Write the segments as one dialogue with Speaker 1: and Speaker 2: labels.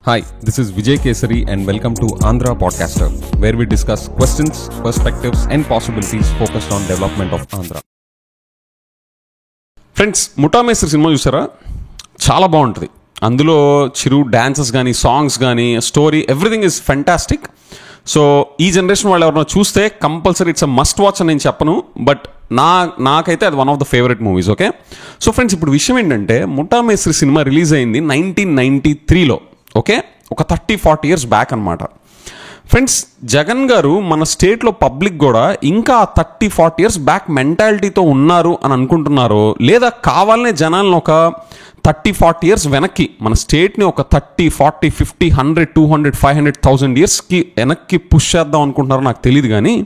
Speaker 1: Hi, this is Vijay Kesari and welcome to Andhra Podcaster, where we discuss questions, perspectives and possibilities focused on development of Andhra. Friends, ముఠా మేస్త్రి cinema చూసారా? చాలా బాగుంటుంది. అందులో చిరు dances కానీ songs కానీ story everything is fantastic. So ఈ generation వాళ్ళు ఎవరైనా చూస్తే compulsory it's a must watch అని నేను చెప్పను, బట్ నాకైతే అది one of the favourite movies. Okay, so friends, ఇప్పుడు విషయం ఏంటంటే ముఠా మేస్త్రి సినిమా రిలీజ్ అయింది 1993లో. ఓకే, ఒక 30-40 years బ్యాక్ అనమాట. ఫ్రెండ్స్, జగన్ గారు మన స్టేట్లో పబ్లిక్ కూడా ఇంకా 30-40 years బ్యాక్ మెంటాలిటీతో ఉన్నారు అని అనుకుంటున్నారు, లేదా కావాలనే జనాలను ఒక 30-40 years వెనక్కి మన స్టేట్ని ఒక 30-40-50 100 200 500,000 yearsకి వెనక్కి పుష్ చేద్దాం అనుకుంటున్నారో నాకు తెలియదు. కానీ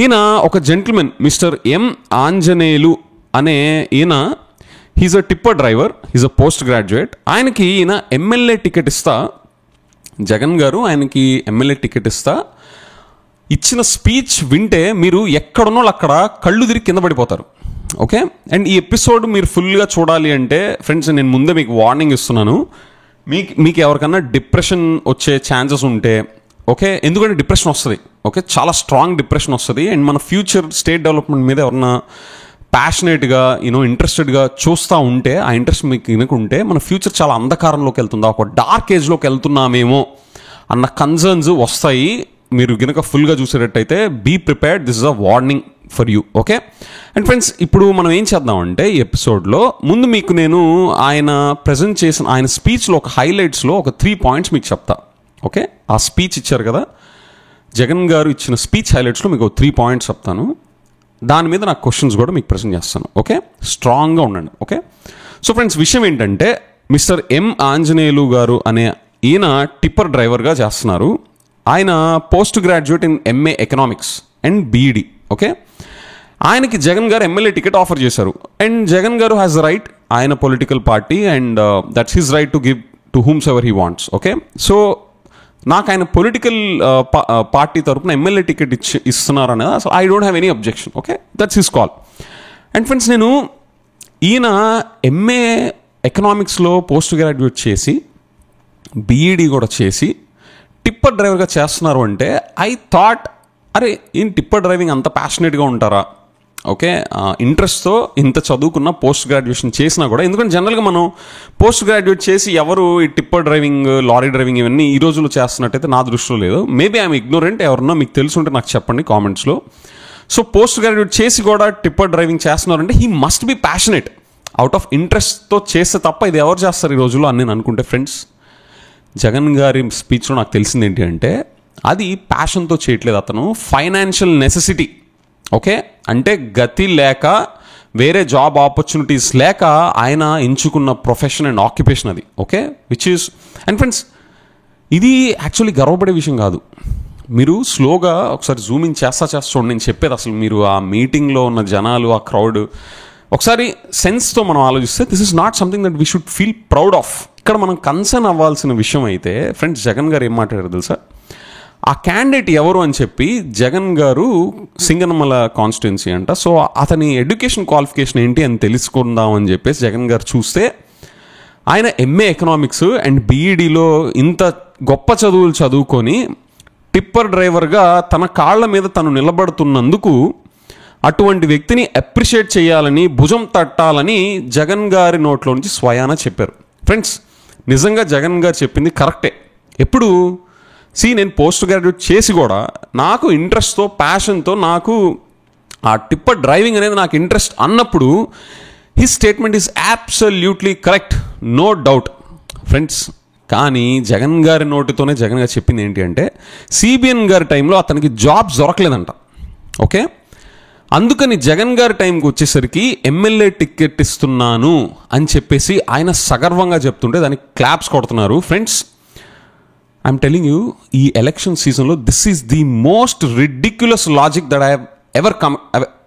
Speaker 1: ఈయన ఒక జెంటిల్మెన్ మిస్టర్ ఎం ఆంజనేయులు అనే ఈయన, he's a tipper driver, he's a post graduate. ఆయనకి ఈయన ఎమ్మెల్యే టికెట్ ఇస్తా, జగన్ గారు ఆయనకి ఎమ్మెల్యే టికెట్ ఇస్తా ఇచ్చిన స్పీచ్ వింటే మీరు ఎక్కడున్నో అక్కడ కళ్ళు తిరిగి కింద పడిపోతారు. ఓకే, అండ్ ఈ ఎపిసోడ్ మీరు ఫుల్గా చూడాలి అంటే ఫ్రెండ్స్, నేను ముందే మీకు వార్నింగ్ ఇస్తున్నాను. మీకు ఎవరికన్నా డిప్రెషన్ వచ్చే ఛాన్సెస్ ఉంటే, ఓకే, ఎందుకంటే డిప్రెషన్ వస్తుంది. ఓకే, చాలా స్ట్రాంగ్ డిప్రెషన్ వస్తుంది. అండ్ మన ఫ్యూచర్ స్టేట్ డెవలప్మెంట్ మీద ఎవరన్నా ప్యాషనేట్గా ఇంట్రెస్టెడ్గా చూస్తూ ఉంటే, ఆ ఇంట్రెస్ట్ మీకు వినుకుంటే మన ఫ్యూచర్ చాలా అంధకారంలోకి వెళ్తుందా, ఒక డార్క్ ఏజ్లోకి వెళ్తున్నామేమో అన్న కన్సర్న్స్ వస్తాయి. మీరు గనుక ఫుల్గా చూసేటట్టయితే be prepared, this is a warning for you. Okay, and friends, ఇప్పుడు మనం ఏం చేద్దామంటే ఈ ఎపిసోడ్లో ముందు మీకు నేను ఆయన ప్రజెంట్ చేసిన ఆయన స్పీచ్లో ఒక హైలైట్స్లో ఒక 3 points మీకు చెప్తా. ఓకే, ఆ స్పీచ్ ఇచ్చారు కదా, జగన్ గారు ఇచ్చిన స్పీచ్ హైలైట్స్లో మీకు 3 points చెప్తాను. దాని మీద నాకు క్వశ్చన్స్ కూడా మీకు ప్రజెంట్ చేస్తాను. ఓకే, స్ట్రాంగ్గా ఉండండి. ఓకే, సో ఫ్రెండ్స్, విషయం ఏంటంటే మిస్టర్ ఎం ఆంజనేయులు గారు అనే ఈయన టిప్పర్ డ్రైవర్గా చేస్తున్నారు. ఆయన post graduate in MA economics and BEd. Okay, ఆయనకి జగన్ గారు ఎమ్మెల్యే టికెట్ ఆఫర్ చేశారు. అండ్ జగన్ గారు హ్యాస్ ద రైట్, ఆయన political party, and that's his right to give to whomsoever he wants. Okay, so నాకు ఆయన పొలిటికల్ పార్టీ తరపున MLA ticket ఇస్తున్నారు అనేది అసలు I don't have any objection. Okay, that's his call. And friends, నేను ఈయన MA ఎకనామిక్స్లో post graduate చేసి బీఈడి కూడా చేసి టిప్పర్ డ్రైవర్గా చేస్తున్నారు అంటే ఐ థాట్, అరే ఈయన టిప్పర్ డ్రైవింగ్ అంత ప్యాషనేట్గా ఉంటారా? ఓకే, ఇంట్రెస్ట్తో ఇంత చదువుకున్న పోస్ట్ గ్రాడ్యుయేషన్ చేసినా కూడా, ఎందుకంటే జనరల్గా మనం పోస్ట్ గ్రాడ్యుయేట్ చేసి ఎవరు ఈ టిప్పర్ డ్రైవింగ్, లారీ డ్రైవింగ్ ఇవన్నీ ఈ రోజుల్లో చేస్తున్నట్టయితే నా దృష్టిలో లేదు. మేబీ ఐఎమ్ ఇగ్నోరెంట్, ఎవరన్నా మీకు తెలుసుంటే నాకు చెప్పండి కామెంట్స్లో. సో పోస్ట్ గ్రాడ్యుయేట్ చేసి కూడా టిప్పర్ డ్రైవింగ్ చేస్తున్నారంటే he must be passionate, out of ఇంట్రెస్ట్తో చేస్తే తప్ప ఇది ఎవరు చేస్తారు ఈ రోజుల్లో అని నేను అనుకుంటే, ఫ్రెండ్స్, జగన్ గారి స్పీచ్లో నాకు తెలిసింది ఏంటి అంటే అది ప్యాషన్తో చేయట్లేదు, అతను ఫైనాన్షియల్ నెసెసిటీ. ఓకే, అంటే గతి లేక, వేరే జాబ్ ఆపర్చునిటీస్ లేక ఆయన ఎంచుకున్న ప్రొఫెషన్ అండ్ ఆక్యుపేషన్ అది. Okay, which is, and friends, ఇది యాక్చువల్లీ గర్వపడే విషయం కాదు. మీరు స్లోగా ఒకసారి జూమింగ్ చేస్తా చూడండి నేను చెప్పేది. అసలు మీరు ఆ మీటింగ్లో ఉన్న జనాలు, ఆ క్రౌడ్ ఒకసారి సెన్స్తో మనం ఆలోచిస్తే this is not something that we should feel proud of. ఇక్కడ మనం కన్సర్న్ అవ్వాల్సిన విషయం అయితే ఫ్రెండ్స్, జగన్ గారు ఏం మాట్లాడారు తెలుసా? ఆ క్యాండిడేట్ ఎవరు అని చెప్పి, జగన్ గారు సింగనమల కాన్స్టిట్యున్సీ అంట, సో అతని ఎడ్యుకేషన్ క్వాలిఫికేషన్ ఏంటి అని తెలుసుకుందాం అని చెప్పేసి జగన్ గారు చూస్తే ఆయన ఎంఏ ఎకనామిక్స్ అండ్ బీఈడిలో ఇంత గొప్ప చదువులు చదువుకొని టిప్పర్ డ్రైవర్గా తన కాళ్ళ మీద తను నిలబడుతున్నందుకు అటువంటి వ్యక్తిని అప్రిషియేట్ చేయాలని, భుజం తట్టాలని జగన్ గారి నోట్లో నుంచి స్వయాన చెప్పారు. ఫ్రెండ్స్, నిజంగా జగన్ గారు చెప్పింది కరెక్టే. ఎప్పుడు నేను పోస్ట్ గ్రాడ్యుయేట్ చేసి కూడా నాకు ఇంట్రెస్ట్తో, ప్యాషన్తో, నాకు ఆ టిప్పర్ డ్రైవింగ్ అనేది నాకు ఇంట్రెస్ట్ అన్నప్పుడు his statement is absolutely correct, no doubt friends. కానీ జగన్ గారి నోటితోనే జగన్ గారు చెప్పింది ఏంటి అంటే సిబిఎన్ గారి టైంలో అతనికి జాబ్స్ దొరకలేదంట. ఓకే, అందుకని జగన్ గారి టైంకి వచ్చేసరికి ఎమ్మెల్యే టికెట్ ఇస్తున్నాను అని చెప్పేసి ఆయన సగర్వంగా చెప్తుంటే దానికి క్లాప్స్ కొడుతున్నారు. ఫ్రెండ్స్, ఐఎమ్ టెలింగ్ యూ, ఈ ఎలక్షన్ సీజన్లో this is the most ridiculous logic that I have ever come.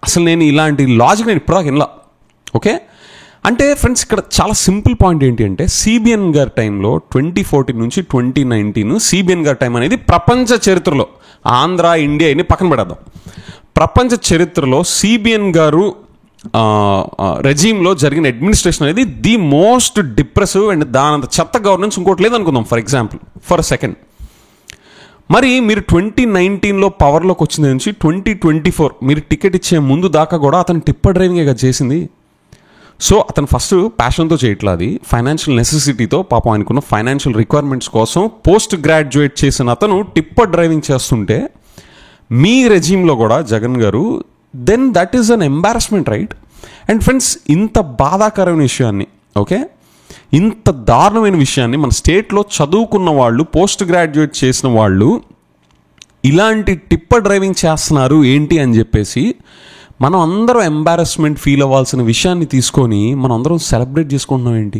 Speaker 1: అసలు నేను ఇలాంటి లాజిక్ నేను ఇప్పటిదాకా వినలా. ఓకే, అంటే ఫ్రెండ్స్, ఇక్కడ చాలా సింపుల్ పాయింట్ ఏంటి అంటే సిబిఎన్ గారి టైంలో 2014 నుంచి 2019 సిబిఎన్ గారి టైం అనేది ప్రపంచ చరిత్రలో, ఆంధ్ర, ఇండియా ఇన్ని పక్కన పెడదాం, ప్రపంచ చరిత్రలో సిబిఎన్ గారు రెజీమ్లో జరిగిన అడ్మినిస్ట్రేషన్ అనేది ది మోస్ట్ డిప్రెసివ్ అండ్ దానంత చెత్త గవర్నెన్స్ ఇంకోటి లేదనుకుందాం ఫర్ ఎగ్జాంపుల్ ఫర్ సెకండ్. మరి మీరు 2019లో పవర్లోకి వచ్చిన నుంచి 2024 మీరు టికెట్ ఇచ్చే ముందు దాకా కూడా అతను టిప్పర్ డ్రైవింగే కదా చేసింది. సో అతను ఫస్ట్ ప్యాషన్తో చేయట్లా, అది ఫైనాన్షియల్ నెసెసిటీతో, పాపం ఆయనకున్న ఫైనాన్షియల్ రిక్వైర్మెంట్స్ కోసం పోస్ట్ గ్రాడ్యుయేట్ చేసిన అతను టిప్పర్ డ్రైవింగ్ చేస్తుంటే మీ రెజీమ్లో కూడా జగన్ గారు, then that is an embarrassment, right? And friends, ఇంత బాధాకరమైన విషయాన్ని, ఓకే, ఇంత దారుణమైన విషయాన్ని మన స్టేట్లో చదువుకున్న వాళ్ళు, పోస్ట్ గ్రాడ్యుయేట్ చేసిన వాళ్ళు ఇలాంటి టిప్పర్ డ్రైవింగ్ చేస్తున్నారు ఏంటి అని చెప్పేసి మనం అందరం ఎంబారస్మెంట్ ఫీల్ అవ్వాల్సిన విషయాన్ని తీసుకొని మనం అందరం సెలబ్రేట్ చేసుకుంటున్నాం ఏంటి?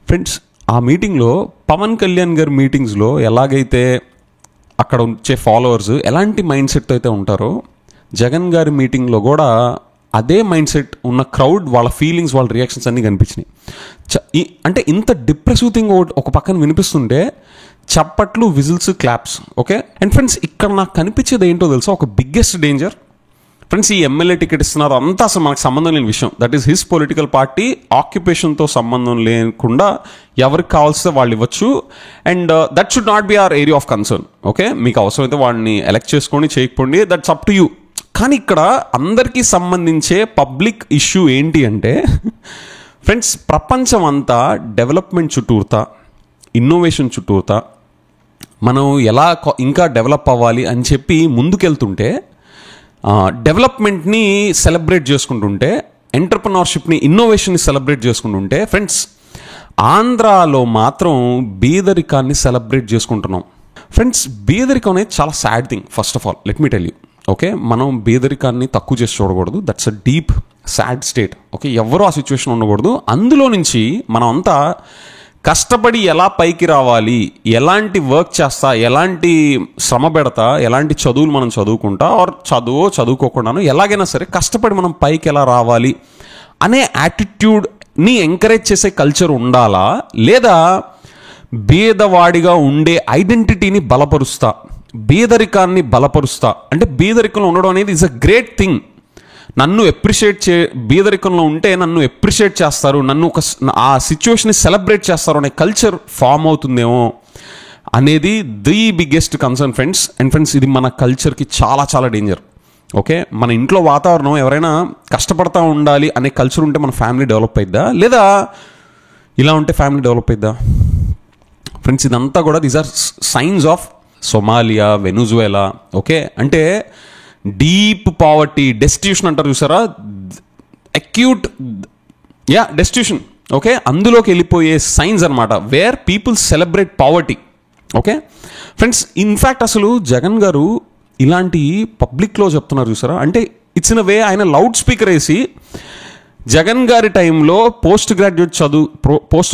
Speaker 1: ఫ్రెండ్స్, ఆ మీటింగ్లో పవన్ కళ్యాణ్ గారి మీటింగ్స్లో ఎలాగైతే అక్కడ వచ్చే ఫాలోవర్స్ ఎలాంటి మైండ్ సెట్ అయితే ఉంటారో, జగన్ గారి మీటింగ్లో కూడా అదే మైండ్ సెట్ ఉన్న క్రౌడ్, వాళ్ళ ఫీలింగ్స్, వాళ్ళ రియాక్షన్స్ అన్నీ కనిపించినాయి. అంటే ఇంత డిప్రెసివ్ థింగ్ ఒక పక్కన వినిపిస్తుంటే చప్పట్లు, whistles, claps, okay. And friends, ఇక్కడ నాకు కనిపించేది ఏంటో తెలుసా, ఒక బిగ్గెస్ట్ డేంజర్ ఫ్రెండ్స్, ఈ ఎమ్మెల్యే టికెట్ ఇస్తున్నారు అంతా అసలు మనకు సంబంధం లేని విషయం. That is his political party, ఆక్యుపేషన్తో సంబంధం లేకుండా ఎవరికి కావాల్సితే వాళ్ళు ఇవ్వచ్చు. And that should not be our area of concern, okay. మీకు అవసరమైతే వాడిని ఎలక్ట్ చేసుకోండి, చేయకపోండి, దట్స్ అప్ టు యూ. కానీ ఇక్కడ అందరికీ సంబంధించే పబ్లిక్ ఇష్యూ ఏంటి అంటే ఫ్రెండ్స్, ప్రపంచం అంతా డెవలప్మెంట్ చుట్టూరుతా, ఇన్నోవేషన్ చుట్టూరుతా, మనం ఎలా ఇంకా డెవలప్ అవ్వాలి అని చెప్పి ముందుకెళ్తుంటే, డెవలప్మెంట్ని సెలబ్రేట్ చేసుకుంటుంటే, ఎంటర్ప్రెన్యూర్షిప్ని, ఇన్నోవేషన్ని సెలబ్రేట్ చేసుకుంటుంటే, ఫ్రెండ్స్, ఆంధ్రాలో మాత్రం బీదరికాన్ని సెలబ్రేట్ చేసుకుంటున్నాం. ఫ్రెండ్స్, బీదరికం అనేది చాలా sad thing. First of all let me tell you, okay, మనం బీదరికాన్ని తక్కువ చేసి చూడకూడదు. That's a deep sad state, okay. ఎవరూ ఆ సిచ్యువేషన్ ఉండకూడదు. అందులో నుంచి మనం అంతా కష్టపడి ఎలా పైకి రావాలి, ఎలాంటి వర్క్ చేస్తా, ఎలాంటి శ్రమ పెడతా, ఎలాంటి చదువులు మనం చదువుకుంటా, ఆర్ చదువుకోకుండాను ఎలాగైనా సరే కష్టపడి మనం పైకి ఎలా రావాలి అనే యాటిట్యూడ్ని ఎంకరేజ్ చేసే కల్చర్ ఉండాలా, లేదా బీదవాడిగా ఉండే ఐడెంటిటీని బలపరుస్తా, బీదరికాన్ని బలపరుస్తా? అంటే బీదరికంలో ఉండడం అనేది ఈజ్ అ గ్రేట్ థింగ్. నన్ను బీదరికంలో ఉంటే నన్ను ఎప్రిషియేట్ చేస్తారు, నన్ను ఆ సిచ్యువేషన్ని సెలబ్రేట్ చేస్తారు అనే కల్చర్ ఫామ్ అవుతుందేమో అనేది the biggest concern friends. And friends, ఇది మన కల్చర్కి చాలా చాలా డేంజర్, ఓకే. మన ఇంట్లో వాతావరణం ఎవరైనా కష్టపడతా ఉండాలి అనే కల్చర్ ఉంటే మన ఫ్యామిలీ డెవలప్ అయిద్దా, లేదా ఇలా ఉంటే ఫ్యామిలీ డెవలప్ అయిద్దా? ఫ్రెండ్స్, ఇదంతా కూడా these are signs of Somalia, Venezuela, okay. అంటే డీప్ పావర్టీ, డెస్టిట్యూషన్ అంటారు చూసారా, అక్యూట్ డెస్టిట్యూషన్, ఓకే, అందులోకి వెళ్ళిపోయే సైన్స్ అనమాట, where people celebrate poverty, okay. Friends, in fact అసలు జగన్ గారు ఇలాంటి పబ్లిక్లో చెప్తున్నారు చూసారా, అంటే ఇట్స్ ఇన్ అ వే ఆయన లౌడ్ స్పీకర్ వేసి జగన్ గారి టైంలో పోస్ట్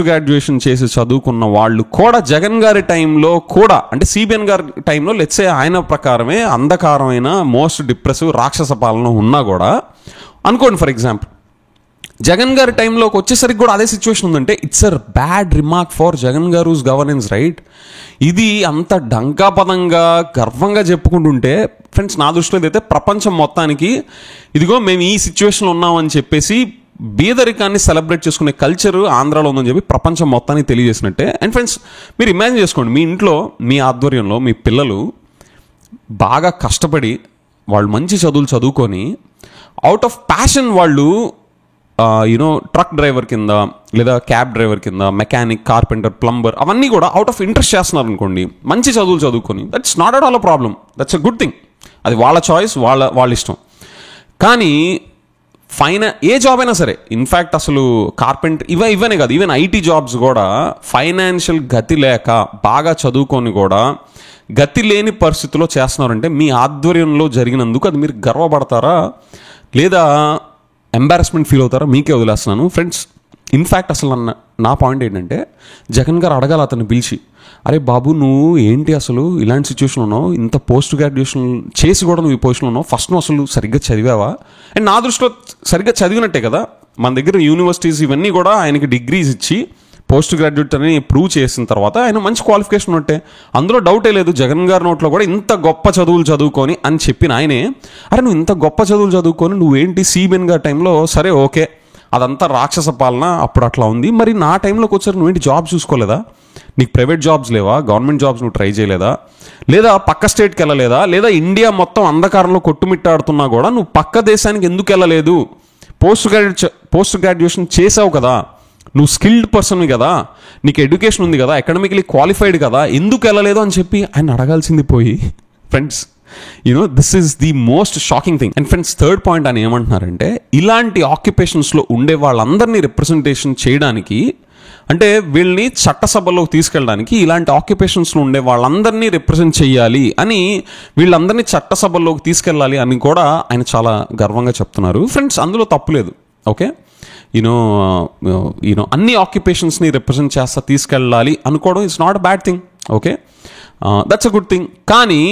Speaker 1: గ్రాడ్యుయేషన్ చేసి చదువుకున్న వాళ్ళు కూడా జగన్ గారి టైంలో కూడా, అంటే సిబిఎన్ గారి టైంలో లెట్సే ఆయన ప్రకారమే అంధకారమైన మోస్ట్ డిప్రెసివ్ రాక్షస పాలన ఉన్నా కూడా అనుకోండి, ఫర్ ఎగ్జాంపుల్ జగన్ గారి టైంలోకి వచ్చేసరికి కూడా అదే సిచ్యువేషన్ ఉందంటే it's a bad remark for Jagan garu's governance, right? ఇది అంత డంకాపదంగా గర్వంగా చెప్పుకుంటుంటే ఫ్రెండ్స్, నా దృష్టిలో అయితే ప్రపంచం మొత్తానికి ఇదిగో మేము ఈ సిచ్యువేషన్లో ఉన్నామని చెప్పేసి బీదరికాన్ని సెలబ్రేట్ చేసుకునే కల్చర్ ఆంధ్రాలో ఉందని చెప్పి ప్రపంచం మొత్తానికి తెలియజేసినట్టే. అండ్ ఫ్రెండ్స్, మీరు ఇమాజిన్ చేసుకోండి, మీ ఇంట్లో మీ ఆధ్వర్యంలో మీ పిల్లలు బాగా కష్టపడి వాళ్ళు మంచి చదువులు చదువుకొని అవుట్ ఆఫ్ ప్యాషన్ వాళ్ళు ట్రక్ డ్రైవర్ కింద, లేదా క్యాబ్ డ్రైవర్ కింద, మెకానిక్, కార్పెంటర్, ప్లంబర్, అవన్నీ కూడా అవుట్ ఆఫ్ ఇంట్రెస్ట్ చేస్తున్నారు అనుకోండి, మంచి చదువులు చదువుకొని, that's not at all a problem, that's a good thing. అది వాళ్ళ చాయిస్, వాళ్ళ ఇష్టం. కానీ ఏ జాబ్ అయినా సరే, ఇన్ఫ్యాక్ట్ అసలు కార్పెంటర్ ఇవనే కాదు, ఈవెన్ ఐటీ జాబ్స్ కూడా ఫైనాన్షియల్ గతి లేక బాగా చదువుకొని కూడా గతి లేని పరిస్థితిలో చేస్తున్నారంటే మీ ఆధ్వర్యంలో జరిగినందుకు అది మీరు గర్వపడతారా, లేదా ఎంబారస్మెంట్ ఫీల్ అవుతారా? మీకే వదిలేస్తున్నాను ఫ్రెండ్స్. ఇన్ఫ్యాక్ట్ అసలు నా పాయింట్ ఏంటంటే, జగన్ గారు అడగాలి అతన్ని పిలిచి, అరే బాబు, నువ్వు ఏంటి అసలు ఇలాంటి సిచ్యువేషన్లో ఉన్నావు, ఇంత పోస్ట్ గ్రాడ్యుయేషన్ చేసి కూడా నువ్వు ఈ పొజిషన్లో ఉన్నావు, ఫస్ట్ నువ్వు అసలు సరిగ్గా చదివావా? అండ్ నా దృష్టిలో సరిగ్గా చదివినట్టే కదా. మన దగ్గర యూనివర్సిటీస్ ఇవన్నీ కూడా ఆయనకి డిగ్రీస్ ఇచ్చి పోస్ట్ గ్రాడ్యుయేట్ అని ప్రూవ్ చేసిన తర్వాత ఆయన మంచి క్వాలిఫికేషన్ ఉన్నట్టే, అందులో డౌటే లేదు. జగన్ గారి నోట్లో కూడా ఇంత గొప్ప చదువులు చదువుకొని అని చెప్పిన ఆయనే, అరే నువ్వు ఇంత గొప్ప చదువులు చదువుకొని నువ్వేంటి సిబిఎన్ గారి టైంలో, సరే ఓకే అదంతా రాక్షస పాలన అప్పుడు అట్లా ఉంది, మరి నా టైంలోకి వచ్చారు నువ్వేంటి జాబ్ చూసుకోలేదా, నీకు ప్రైవేట్ జాబ్స్ లేవా, గవర్నమెంట్ జాబ్స్ నువ్వు ట్రై చేయలేదా, లేదా పక్క స్టేట్కి వెళ్ళలేదా, లేదా ఇండియా మొత్తం అంధకారంలో కొట్టుమిట్టాడుతున్నా కూడా నువ్వు పక్క దేశానికి ఎందుకు వెళ్ళలేదు, పోస్ట్ గ్రాడ్యుయేషన్ చేసావు కదా, నువ్వు స్కిల్డ్ పర్సన్వి కదా, నీకు ఎడ్యుకేషన్ ఉంది కదా, అకాడమికలీ క్వాలిఫైడ్ కదా, ఎందుకు వెళ్ళలేదు అని చెప్పి ఆయన అడగాల్సింది పోయి, friends this is the most shocking thing. And friends third point అని ఏమంటున్నారంటే, ఇలాంటి ఆక్యుపేషన్స్లో ఉండే వాళ్ళందరినీ రిప్రజెంటేషన్ చేయడానికి, అంటే వీళ్ళని చట్టసభలోకి తీసుకెళ్ళడానికి ఇలాంటి ఆక్యుపేషన్స్లో ఉండే వాళ్ళందరినీ రిప్రజెంట్ చేయాలి అని, వీళ్ళందరినీ చట్టసభల్లోకి తీసుకెళ్ళాలి అని కూడా ఆయన చాలా గర్వంగా చెప్తున్నారు. ఫ్రెండ్స్ అందులో తప్పులేదు, ఓకే, అన్ని ఆక్యుపేషన్స్ని రిప్రజెంట్ చేస్తా తీసుకెళ్ళాలి అనుకోవడం it's not a bad thing, okay, that's a good thing. కానీ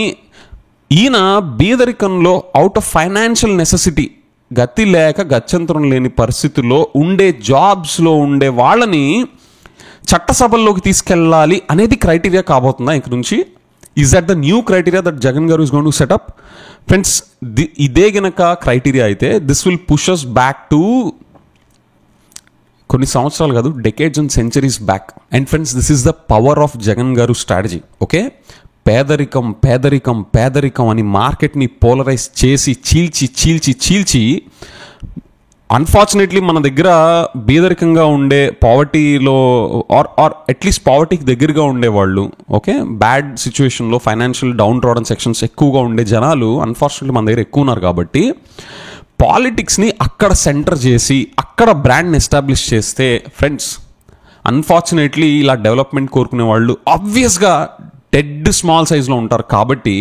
Speaker 1: ఈయన బీదరికంలో అవుట్ ఆఫ్ ఫైనాన్షియల్ నెసెసిటీ, గతి లేక గత్యంతరం లేని పరిస్థితుల్లో ఉండే జాబ్స్లో ఉండే వాళ్ళని చట్టసభల్లోకి తీసుకెళ్ళాలి అనేది క్రైటీరియా కాబోతుందా ఇంక నుంచి? Is that the new criteria that Jagan garu is going to set up? Friends ఇదే గనక క్రైటీరియా అయితే this will push us back to కొన్ని సంవత్సరాలు కాదు, decades and centuries back. And friends this is the power of Jagan garu strategy, okay. పేదరికం పేదరికం పేదరికం అని మార్కెట్ని పోలరైజ్ చేసి చీల్చి అన్ఫార్చునేట్లీ మన దగ్గర బీదరికంగా ఉండే పావర్టీలో ఆర్ అట్లీస్ట్ పావర్టీకి దగ్గరగా ఉండేవాళ్ళు, ఓకే, బ్యాడ్ సిచ్యువేషన్లో ఫైనాన్షియల్ డౌన్ ట్రాడన్ సెక్షన్స్ ఎక్కువగా ఉండే జనాలు అన్ఫార్చునేట్లీ మన దగ్గర ఎక్కువ ఉన్నారు. కాబట్టి పాలిటిక్స్ని అక్కడ సెంటర్ చేసి అక్కడ బ్రాండ్ని ఎస్టాబ్లిష్ చేస్తే ఫ్రెండ్స్ అన్ఫార్చునేట్లీ ఇలా డెవలప్మెంట్ కోరుకునే వాళ్ళు ఆబ్వియస్గా డెడ్ స్మాల్ సైజ్లో ఉంటారు. కాబట్టి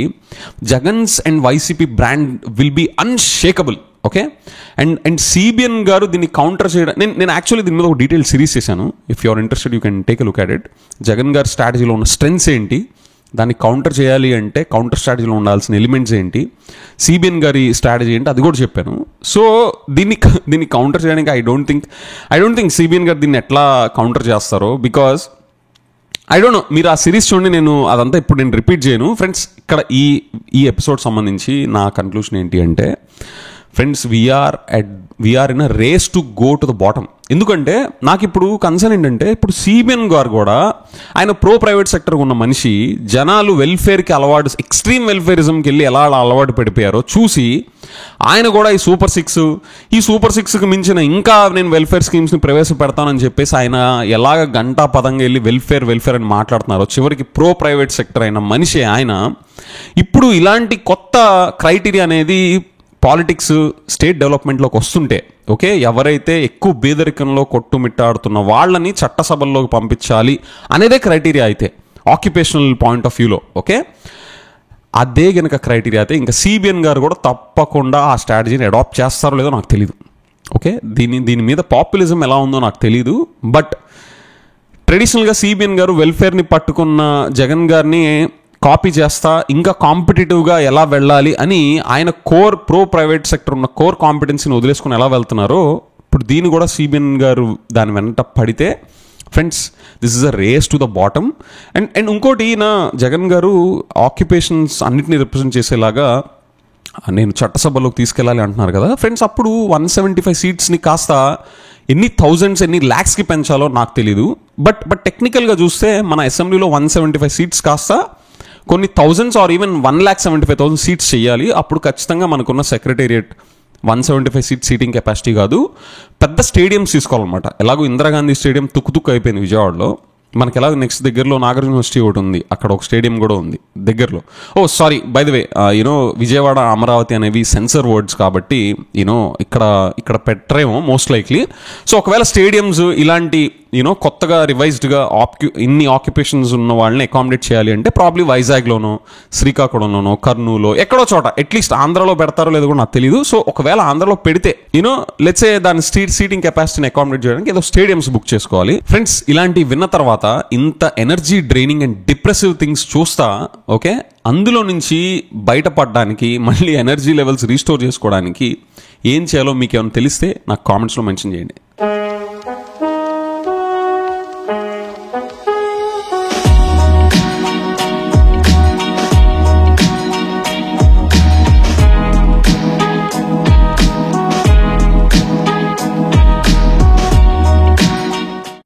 Speaker 1: Jagan's and YCP brand will be unshakable, okay. And CBN garu దీన్ని కౌంటర్ చేయడం, నేను యాక్చువల్లీ దీని మీద ఒక డీటెయిల్ సిరీస్ చేశాను. If you are interested you can take a look at it. Jagan గారి స్ట్రాటజీలో ఉన్న స్ట్రెంగ్స్ ఏంటి, దాన్ని కౌంటర్ చేయాలి అంటే కౌంటర్ స్ట్రాటజీలో ఉండాల్సిన ఎలిమెంట్స్ ఏంటి, సిబిఎన్ గారి స్ట్రాటజీ ఏంటి, అది కూడా చెప్పాను. సో దీన్ని కౌంటర్ చేయడానికి I don't think CBN garu దీన్ని ఎట్లా కౌంటర్ చేస్తారో, బికాజ్ ఐ డోంట్ నో. మీరు ఆ సిరీస్ చూడండి, నేను అదంతా ఇప్పుడు నేను రిపీట్ చేయను. ఫ్రెండ్స్ ఇక్కడ ఈ ఎపిసోడ్ సంబంధించి నా కన్క్లూషన్ ఏంటి అంటే, friends we are in a race to go to the bottom. ఎందుకంటే నాకు ఇప్పుడు కన్సర్న్ ఏంటంటే, ఇప్పుడు సిబిఎన్ గారు కూడా ఆయన ప్రైవేట్ సెక్టర్ ఉన్న మనిషి, జనాలు వెల్ఫేర్కి అలవాటు, ఎక్స్ట్రీమ్ వెల్ఫేరిజంకి వెళ్ళి ఎలా అలవాటు పడిపోయారో చూసి ఆయన కూడా ఈ సూపర్ సిక్స్కి మించిన ఇంకా నేను వెల్ఫేర్ స్కీమ్స్ని ప్రవేశపెడతానని చెప్పేసి ఆయన ఎలాగ గంటా పదంగా వెళ్ళి వెల్ఫేర్ అని మాట్లాడుతున్నారో, చివరికి ప్రైవేట్ సెక్టర్ అయిన మనిషి ఆయన ఇప్పుడు ఇలాంటి కొత్త క్రైటీరియా అనేది పాలిటిక్స్ స్టేట్ డెవలప్మెంట్లోకి వస్తుంటే, ఓకే, ఎవరైతే ఎక్కువ బేదరికంలో కొట్టుమిట్టాడుతున్న వాళ్ళని చట్టసభల్లోకి పంపించాలి అనేదే క్రైటీరియా అయితే ఆక్యుపేషనల్ పాయింట్ ఆఫ్ వ్యూలో, ఓకే, అదే గనక క్రైటీరియా అయితే ఇంకా సిబిఎన్ గారు కూడా తప్పకుండా ఆ స్ట్రాటజీని అడాప్ట్ చేస్తారో లేదో నాకు తెలీదు, ఓకే. దీని మీద పాపులిజం ఎలా ఉందో నాకు తెలీదు. బట్ ట్రెడిషనల్గా సిబిఎన్ గారు వెల్ఫేర్ని పట్టుకున్న జగన్ గారిని కాపీ చేస్తా ఇంకా కాంపిటేటివ్గా ఎలా వెళ్ళాలి అని ఆయన ప్రైవేట్ సెక్టర్ ఉన్న కోర్ కాంపిటెన్సీని వదిలేసుకుని ఎలా వెళ్తున్నారో, ఇప్పుడు దీన్ని కూడా సిబిఎన్ గారు దాని వెంట పడితే friends this is a race to the bottom. And ఇంకోటి, జగన్ గారు ఆక్యుపేషన్స్ అన్నిటినీ రిప్రజెంట్ చేసేలాగా నేను చట్టసభలోకి తీసుకెళ్ళాలి అంటున్నారు కదా ఫ్రెండ్స్. అప్పుడు 175 సీట్స్ని కాస్త ఎన్ని థౌజండ్స్ ఎన్ని ల్యాక్స్కి పెంచాలో నాకు తెలీదు. బట్ టెక్నికల్గా చూస్తే మన అసెంబ్లీలో 175 సీట్స్ కాస్త కొన్ని థౌజండ్స్ ఆర్ ఈవెన్ 1,75,000 సీట్స్ చేయాలి. అప్పుడు ఖచ్చితంగా మనకున్న సెక్రటేరియట్ 175 సీటింగ్ కెపాసిటీ కాదు, పెద్ద స్టేడియంస్ తీసుకోవాలన్నమాట. ఎలాగో ఇందిరాగాంధీ స్టేడియం తుక్కు అయిపోయింది విజయవాడలో, మనకి ఎలాగో నెక్స్ట్ దగ్గరలో నాగార్జున యూనివర్సిటీ ఒకటి ఉంది, అక్కడ ఒక స్టేడియం కూడా ఉంది దగ్గరలో. Sorry by the way, Vijayawada Amaravati అనేవి సెన్సర్ వర్డ్స్ కాబట్టి ఇక్కడ పెట్టరేమో మోస్ట్ లైక్లీ. సో ఒకవేళ స్టేడియంస్ ఇలాంటి కొత్తగా రివైజ్డ్గా ఇన్ని ఆక్యుపేషన్స్ ఉన్న వాళ్ళని అకామిడేట్ చేయాలి అంటే ప్రాబ్లీ వైజాగ్లోనో, శ్రీకాకుళంలోనో, కర్నూలు ఎక్కడో చోట, అట్లీస్ట్ ఆంధ్రాలో పెడతారో లేదో కూడా నాకు తెలియదు. సో ఒకవేళ ఆంధ్రాలో పెడితే లెట్స్ సే దాని సీటింగ్ కెపాసిటీని అకామిడేట్ చేయడానికి ఏదో స్టేడియంస్ బుక్ చేసుకోవాలి. ఫ్రెండ్స్ ఇలాంటి విన్న తర్వాత ఇంత energy draining and depressive things చూస్తా, ఓకే, అందులో నుంచి బయటపడడానికి మళ్ళీ ఎనర్జీ లెవెల్స్ రీస్టోర్ చేసుకోవడానికి ఏం చేయాలో మీకు ఏమైనా తెలిస్తే నాకు కామెంట్స్లో మెన్షన్ చేయండి.